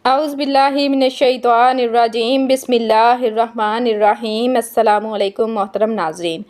औज़ु बिल्लाहि मिनश्शैतानिर्रजीम बिस्मिल्लाहिर्रहमानिर्रहीम। अस्सलामुअलैकुम मोहतरम नाज़रीन।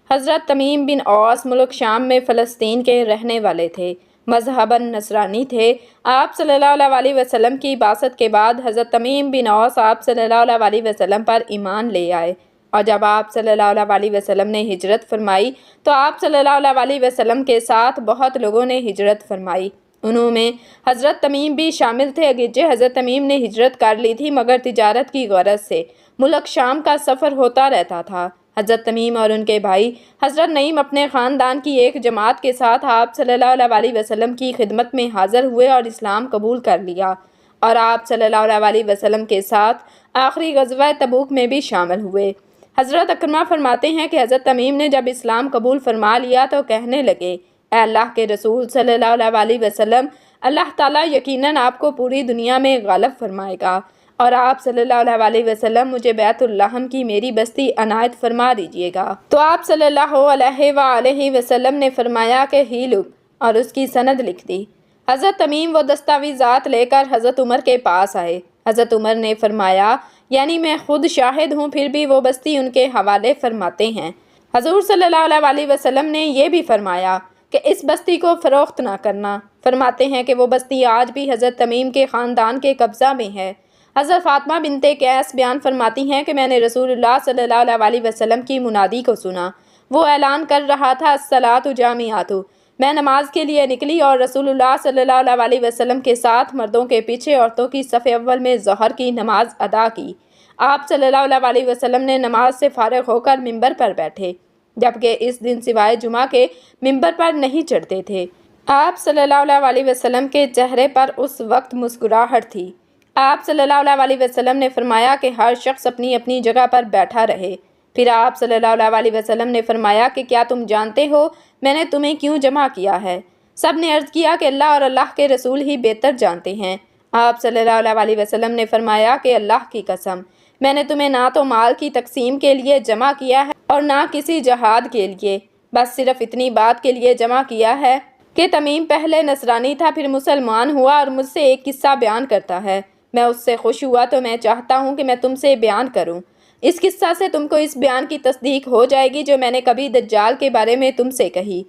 हज़रत तमीम बिन औस मुल्क शाम में फ़लस्तीन के रहने वाले थे। मज़हबन नसरानी थे। आप सल्लल्लाहु अलैहि वसल्लम की बासत के बाद हज़रत तमीम बिन औस आप सल्लल्लाहु अलैहि वसल्लम पर ईमान ले आए, और जब आप सल्लल्लाहु अलैहि वसल्लम ने हिजरत फरमाई तो आप सल्लल्लाहु अलैहि वसल्लम के साथ बहुत लोगों ने हिजरत फरमाई। उनमें हज़रत तमीम भी शामिल थे। अगरचे हज़रत तमीम ने हिजरत कर ली थी, मगर तिजारत की गरज से मुल्क शाम का सफ़र होता रहता था। हज़रत तमीम और उनके भाई हज़रत नईम अपने ख़ानदान की एक जमात के साथ आप सल्लल्लाहु अलैहि वसल्लम की खिदमत में हाज़िर हुए और इस्लाम कबूल कर लिया, और आप सल्लल्लाहु अलैहि वसल्लम के साथ आखिरी ग़ज़वा तबूक में भी शामिल हुए। हज़रत अकरमा फरमाते हैं कि हज़रत तमीम ने जब इस्लाम कबूल फरमा लिया तो कहने लगे, ऐ अल्लाह के रसूल सल्लल्लाहु अलैहि वसल्लम, अल्लाह ताला यकीनन आपको पूरी दुनिया में गालिब फरमाएगा, और आप सल्लल्लाहु अलैहि वसल्लम मुझे बैतुल लहम की मेरी बस्ती अनायत फरमा दीजिएगा। तो आप सल्लल्लाहु अलैहि वसल्लम ने फरमाया कि ही लुक, और उसकी सनद लिख दी। हज़रत तमीम वो दस्तावेज़ात लेकर हज़रत उमर के पास आए। हज़रत उमर ने फरमाया, यानी मैं खुद शाहिद हूँ, फिर भी वो बस्ती उनके हवाले फरमाते हैं। हज़ूर सल्लल्लाहु अलैहि वसल्लम ने यह भी फरमाया कि इस बस्ती को फ़रोख्त ना करना। फरमाते हैं कि वो बस्ती आज भी हज़रत तमीम के ख़ानदान के कब्ज़ा में है। हज़रत फ़ातिमा बिनते कैस बयान फरमाती हैं कि मैंने रसूलुल्लाह सल्लल्लाहु अलैहि वसल्लम की मुनादी को सुना। वो ऐलान कर रहा था, अस्सलातु जामिआतु। मैं नमाज के लिए निकली और रसूलुल्लाह सल्लल्लाहु अलैहि वसल्लम के साथ मर्दों के पीछे औरतों की सफ़े अव्वल में ज़ोहर की नमाज अदा की। आप सल्लल्लाहु अलैहि वसल्लम ने नमाज से फ़ारिग़ होकर मिंबर पर बैठे, जबकि इस दिन सिवाय जुमा के मिंबर पर नहीं चढ़ते थे। आप सल्लल्लाहु अलैहि वसल्लम के चेहरे पर उस वक्त मुस्कुराहट थी। आप सल्लल्लाहु अलैहि वसल्लम ने फरमाया कि हर शख्स अपनी अपनी जगह पर बैठा रहे। फिर आप सल्लल्लाहु अलैहि वसल्लम ने फरमाया कि क्या तुम जानते हो मैंने तुम्हें क्यों जमा किया है? सब ने अर्ज़ किया कि अल्लाह और अल्लाह के रसूल ही बेहतर जानते हैं। आप सल्लल्लाहु अलैहि वसल्लम ने फरमाया कि अल्लाह की कसम, मैंने तुम्हें ना तो माल की तकसीम के लिए जमा किया है और ना किसी जहाद के लिए, बस सिर्फ इतनी बात के लिए जमा किया है कि तमीम पहले नसरानी था, फिर मुसलमान हुआ और मुझसे एक किस्सा बयान करता है। मैं उससे खुश हुआ तो मैं चाहता हूँ कि मैं तुमसे बयान करूँ। इस किस्सा से तुमको इस बयान की तस्दीक हो जाएगी जो मैंने कभी दज्जाल के बारे में तुमसे कही।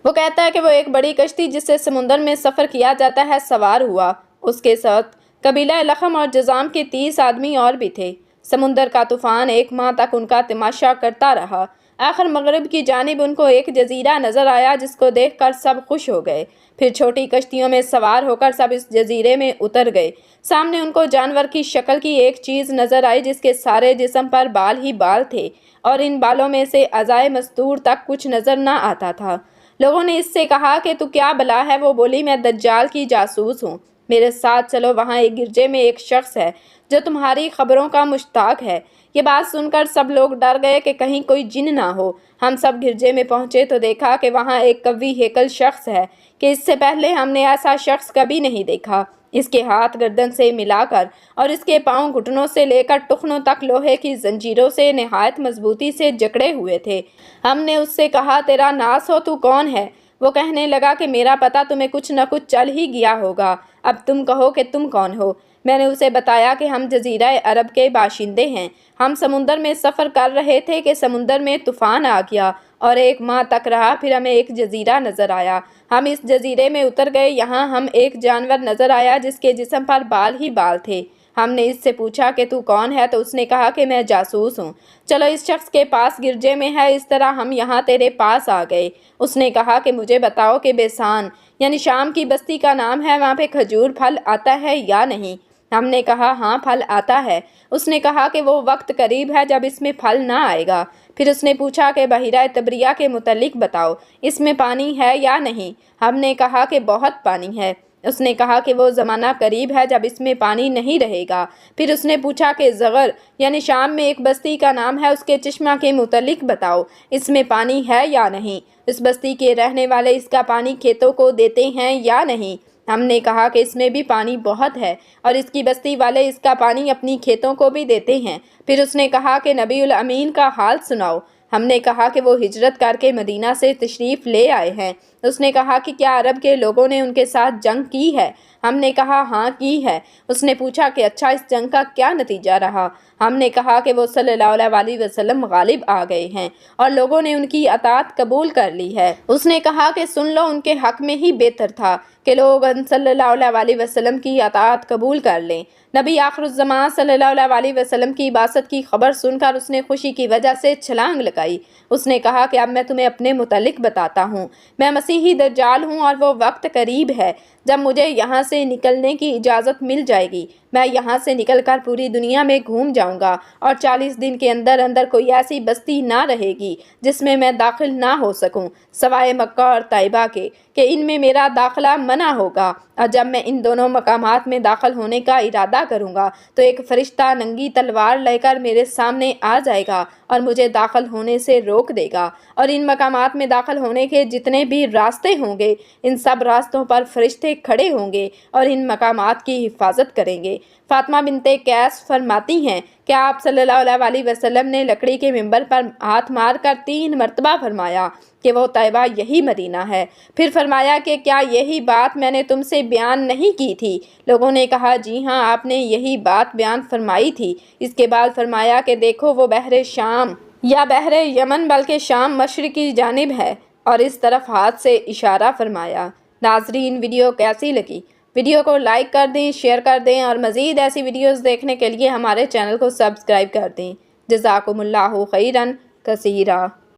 वो कहता है कि वो एक बड़ी कश्ती जिससे समुंदर में सफ़र किया जाता है सवार हुआ। उसके साथ कबीला लखम और जज़ाम के 30 आदमी और भी थे। समुंदर का तूफ़ान 1 माह तक उनका तमाशा करता रहा। आखिर मगरिब की जानिब उनको एक जजीरा नज़र आया, जिसको देखकर सब खुश हो गए। फिर छोटी कश्तियों में सवार होकर सब इस जजीरे में उतर गए। सामने उनको जानवर की शक्ल की एक चीज़ नज़र आई, जिसके सारे जिस्म पर बाल ही बाल थे, और इन बालों में से अज़ाए मस्तूर तक कुछ नज़र न आता था। लोगों ने इससे कहा कि तू क्या बला है? वो बोली, मैं दज्जाल की जासूस हूँ, मेरे साथ चलो। वहाँ एक गिरजे में एक शख्स है जो तुम्हारी खबरों का मुश्ताक है। ये बात सुनकर सब लोग डर गए कि कहीं कोई जिन ना हो। हम सब गिरजे में पहुँचे तो देखा कि वहाँ एक कवि हेकल शख्स है कि इससे पहले हमने ऐसा शख्स कभी नहीं देखा। इसके हाथ गर्दन से मिलाकर और इसके पाँव घुटनों से लेकर टुखनों तक लोहे की जंजीरों से नहायत मजबूती से जकड़े हुए थे। हमने उससे कहा, तेरा नास हो, तू कौन है? वो कहने लगा कि मेरा पता तुम्हें कुछ न कुछ चल ही गया होगा, अब तुम कहो कि तुम कौन हो। मैंने उसे बताया कि हम जजीरा अरब के बाशिंदे हैं। हम समुंदर में सफ़र कर रहे थे कि समुंदर में तूफ़ान आ गया और 1 माह तक रहा। फिर हमें एक जजीरा नज़र आया। हम इस जजीरे में उतर गए। यहाँ हम एक जानवर नज़र आया जिसके जिस्म पर बाल ही बाल थे। हमने इससे पूछा कि तू कौन है? तो उसने कहा कि मैं जासूस हूँ, चलो इस शख्स के पास गिरजे में है। इस तरह हम यहाँ तेरे पास आ गए। उसने कहा कि मुझे बताओ कि बेसान यानी शाम की बस्ती का नाम है, वहाँ पे खजूर फल आता है या नहीं? हमने कहा हाँ, फल आता है। उसने कहा कि वो वक्त करीब है जब इसमें फल ना आएगा। फिर उसने पूछा कि बहिरा तबरिया के मुतल्लिक बताओ, इसमें पानी है या नहीं? हमने कहा कि बहुत पानी है। उसने कहा कि वो ज़माना करीब है जब इसमें पानी नहीं रहेगा। फिर उसने पूछा कि ज़गर यानी शाम में एक बस्ती का नाम है, उसके चश्मा के मुतल्लिक बताओ, इसमें पानी है या नहीं? इस बस्ती के रहने वाले इसका पानी खेतों को देते हैं या नहीं? हमने कहा कि इसमें भी पानी बहुत है और इसकी बस्ती वाले इसका पानी अपनी खेतों को भी देते हैं। फिर उसने कहा कि नबीउल अमीन का हाल सुनाओ। हमने कहा कि वो हिजरत करके मदीना से तशरीफ़ ले आए हैं। उसने कहा कि क्या अरब के लोगों ने उनके साथ जंग की है? ہم نے کہا ہاں کی ہے۔ اس نے پوچھا کہ اچھا اس جنگ کا کیا نتیجہ رہا؟ ہم نے کہا کہ وہ صلی اللہ علیہ وسلم غالب آ گئے ہیں اور لوگوں نے ان کی اطاعت قبول کر لی ہے۔ اس نے کہا کہ سن لو، ان کے حق میں ہی بہتر تھا کہ لوگ صلی اللہ علیہ وسلم کی اطاعت قبول کر لیں۔ نبی آخر الزمان صلی اللہ علیہ وسلم کی بعثت کی خبر سن کر اس نے خوشی کی وجہ سے چھلانگ لگائی۔ اس نے کہا کہ اب میں تمہیں اپنے متعلق بتاتا ہوں۔ میں مسیحی دجال ہوں اور وہ وقت قریب ہے جب مجھے یہاں سے نکلنے کی اجازت مل جائے گی۔ میں یہاں سے نکل کر پوری دنیا میں گھوم جاؤں گا اور 40 دن کے اندر اندر کوئی ایسی بستی نہ رہے گی جس میں میں داخل نہ ہو سکوں سوائے مکہ اور طیبہ کے، کہ ان میں میرا داخلہ منع ہوگا۔ اور جب میں ان دونوں مقامات میں داخل ہونے کا ارادہ کروں گا تو ایک فرشتہ ننگی تلوار لے کر میرے سامنے آ جائے گا اور مجھے داخل ہونے سے روک دے گا، اور ان مقامات میں داخل ہونے کے جتنے بھی راستے ہوں گے ان سب راستوں پر فرشتے کھڑے ہوں گے اور ان مقامات کی حفاظت کریں گے۔ فاطمہ بنت قیس فرماتی ہیں کہ آپ صلی اللہ علیہ وسلم نے لکڑی کے منبر پر ہاتھ مار کر 3 مرتبہ فرمایا کہ وہ طیبہ یہی مدینہ ہے۔ پھر فرمایا کہ کیا یہی بات میں نے تم سے بیان نہیں کی تھی؟ لوگوں نے کہا جی ہاں، آپ نے یہی بات بیان فرمائی تھی۔ اس کے بعد فرمایا کہ دیکھو وہ بحر شام یا بحر یمن بلکہ شام مشرقی جانب ہے، اور اس طرف ہاتھ سے اشارہ فرمایا۔ ناظرین، ویڈیو کیسی لگی؟ ویڈیو کو لائک کر دیں، شیئر کر دیں اور مزید ایسی ویڈیوز دیکھنے کے لیے ہمارے چینل کو سبسکرائب کر دیں۔ جزاکم اللہ خیرا کثیرا۔